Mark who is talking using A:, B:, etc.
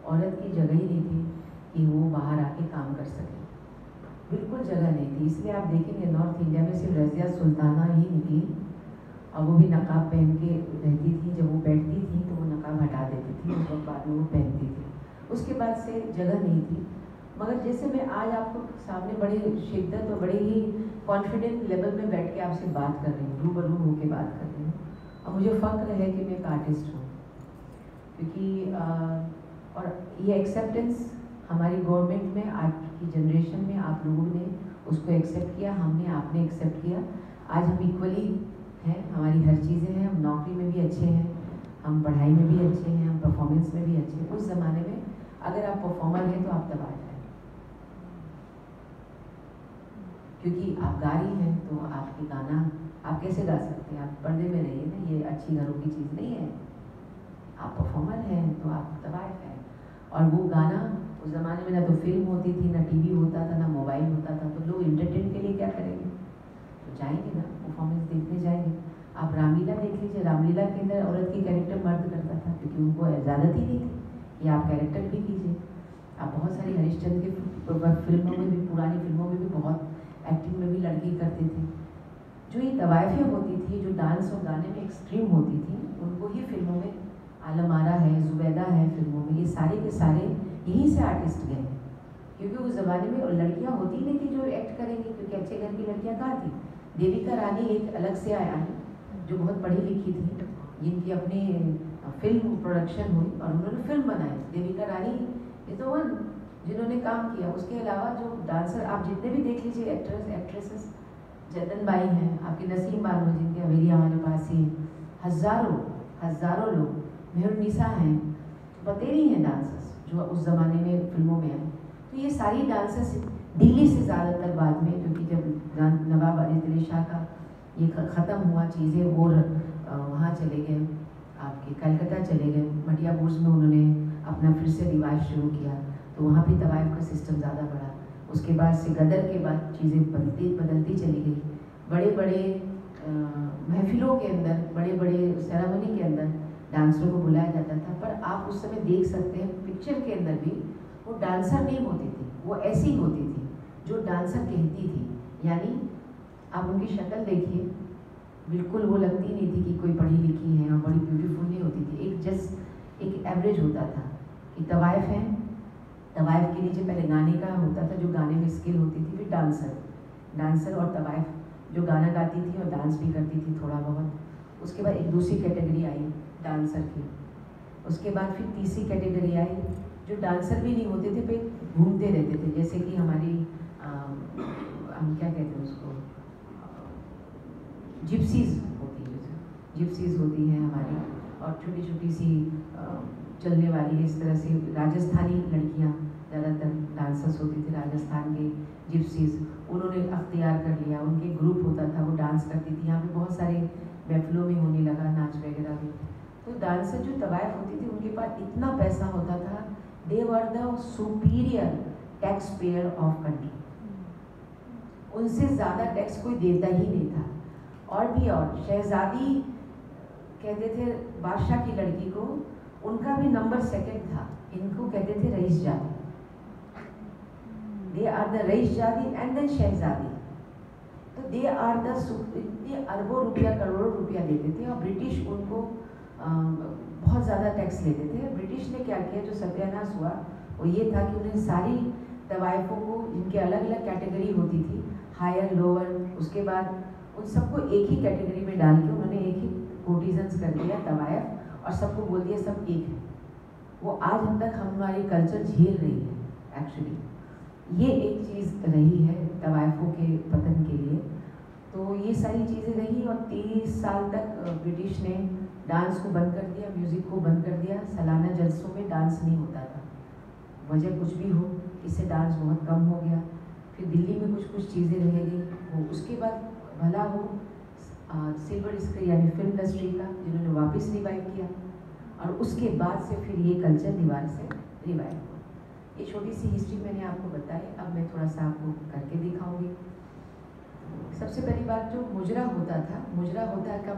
A: औरत की जगह ही नहीं थी कि वो बाहर आके काम कर सके, बिल्कुल जगह नहीं थी। इसलिए आप देखेंगे नॉर्थ इंडिया में सिर्फ रज़िया सुल्ताना ही निकली, और वो भी नकाब पहन के रहती थी। जब वो बैठती थी तो वो नकाब हटा देती थी, उस वक्त बाद में वो पहनती थी। उसके बाद से जगह नहीं थी। मगर जैसे मैं आज आपको सामने बड़े शिद्दत और बड़े ही कॉन्फिडेंट लेवल में बैठ के आपसे बात कर रही हूँ, रूबरू होकर बात कर रही हूँ, और मुझे फ़ख्र है कि मैं एक आर्टिस्ट हूँ, क्योंकि और ये एक्सेप्टेंस हमारी गवर्नमेंट में, आज की जनरेशन में आप लोगों ने उसको एक्सेप्ट किया, हमने, आपने एक्सेप्ट किया। आज हम इक्वली हैं, हमारी हर चीज़ें हैं, हम नौकरी में भी अच्छे हैं, हम पढ़ाई में भी अच्छे हैं, हम परफॉर्मेंस में भी अच्छे हैं। उस ज़माने में अगर आप परफॉर्मर हैं तो आप दबा जाए, क्योंकि आप गा रही हैं तो आपके गाना आप कैसे गा सकते हैं? आप पर्दे में रहिए ना, ये अच्छी घरों की चीज़ नहीं है। आप परफॉर्मर हैं तो आप दबाए हैं। और वो गाना उस ज़माने में ना तो फिल्म होती थी, ना टीवी होता था, ना मोबाइल होता था, तो लोग एंटरटेन के लिए क्या करेंगे? तो जाएंगे ना, परफॉर्मेंस देखने जाएंगे। आप रामलीला देख लीजिए, रामलीला के अंदर औरत की कैरेक्टर मर्द करता था, क्योंकि उनको इजाज़त ही नहीं थी कि आप कैरेक्टर भी कीजिए। आप बहुत सारी हरिश्चंद्र की फिल्मों में भी, पुरानी फिल्मों में भी, बहुत एक्टिंग में भी लड़की करते थे। जो ये तवायफें होती थी, जो डांस और गाने में एक्सट्रीम होती थी, उनको ही फिल्मों में, आलम आरा है, जुबैदा है फिल्मों में, ये सारे के सारे यहीं से आर्टिस्ट गए। क्योंकि उस ज़माने में लड़कियां होती नहीं थी जो एक्ट करेंगी, क्योंकि अच्छे घर की लड़कियां कहाँ थी। देविका रानी एक अलग से आया है, जो बहुत पढ़ी लिखी थी, जिनकी अपनी फिल्म प्रोडक्शन हुई और उन्होंने फिल्म बनाई। Devika Rani is the one जिन्होंने काम किया। उसके अलावा जो डांसर आप जितने भी देख लीजिए, एक्ट्रेसेस, जतन बाई हैं, आपके नसीम बानो जिनके हवेली हमारे पास ही, हज़ारों लोग, मेहरुनिसा हैं, बतेरी हैं डांसर्स जो उस ज़माने में फिल्मों में आए। तो ये सारी डांसर्स दिल्ली से ज़्यादातर बाद में, क्योंकि जब नवाब अली शाह का ये ख़त्म हुआ चीज़ें, वो वहाँ चले गए, आपके कलकत्ता चले गए, मटिया बुर्ज में उन्होंने अपना फिर से रिवाज शुरू किया, तो वहाँ भी तवायफ का सिस्टम ज़्यादा बढ़ा। उसके बाद से गदर के बाद चीज़ें बदलती चली गई। बड़े बड़े महफिलों के अंदर, बड़े बड़े सेरेमनी के अंदर डांसरों को बुलाया जाता था, पर आप उस समय देख सकते हैं पिक्चर के अंदर भी वो डांसर नहीं होती थी, वो ऐसी होती थी जो डांसर कहती थी। यानी आप उनकी शक्ल देखिए, बिल्कुल वो लगती नहीं थी कि कोई पढ़ी लिखी है, और बड़ी ब्यूटीफुल नहीं होती थी। एक एवरेज होता था कि तवायफ है, तवायफ के नीचे पहले गाने का होता था, जो गाने में स्किल होती थी, फिर डांसर और तवायफ जो गाना गाती थी और डांस भी करती थी थोड़ा बहुत। उसके बाद एक दूसरी कैटेगरी आई डांसर की। उसके बाद फिर तीसरी कैटेगरी आई जो डांसर भी नहीं होते थे, पे घूमते रहते थे, जैसे कि हमारी हम क्या कहते हैं उसको, जिप्सीज होती हैं हमारी, और छोटी छोटी सी चलने वाली, इस तरह से राजस्थानी लड़कियां ज़्यादातर डांसर्स होती थी, राजस्थान के जिप्सीज, उन्होंने अख्तियार कर लिया, उनके ग्रुप होता था, वो डांस करती थी। यहाँ पे बहुत सारे महफिलों में होने लगा नाच वगैरह भी। तो डांसर जो तवायफ होती थी, उनके पास इतना पैसा होता था, they were the superior tax payer of country, उनसे ज़्यादा टैक्स कोई देता ही नहीं था। और भी और शहजादी कहते थे बादशाह की लड़की को, उनका भी नंबर सेकंड था, इनको कहते थे रईस जादी। दे आर द रईस जादी एंड देन शहजादी। तो दे आर द, इतने अरबों रुपया, करोड़ों रुपया देते थे, और ब्रिटिश उनको बहुत ज़्यादा टैक्स लेते थे। ब्रिटिश ने क्या किया, जो सत्यानाश हुआ वो ये था कि उन्हें सारी तवायफों को, जिनके अलग अलग कैटेगरी होती थी, हायर लोअर, उसके बाद उन सबको एक ही कैटेगरी में डाल के उन्होंने एक ही कोटिजन्स कर दिया तवायफ, और सबको बोल दिया सब एक है। वो आज हम तक हमारी कल्चर झेल रही है एक्चुअली। ये एक चीज़ रही है तवायफों के पतन के लिए। तो ये सारी चीज़ें रही, और 30 साल तक ब्रिटिश ने डांस को बंद कर दिया, म्यूज़िक को बंद कर दिया। सालाना जलसों में डांस नहीं होता था, वजह कुछ भी हो, इससे डांस बहुत कम हो गया। फिर दिल्ली में कुछ चीज़ें रह गई, वो उसके बाद भला हो सिल्वर स्क्रीन यानी फिल्म इंडस्ट्री का, जिन्होंने वापस रिवाइव किया, और उसके बाद से फिर ये कल्चर दीवार से रिवाइव हुआ। ये छोटी सी हिस्ट्री मैंने आपको बताई। अब मैं थोड़ा सा आपको करके दिखाऊंगी। सबसे पहली बात, जो मुजरा होता था, मुजरा होता का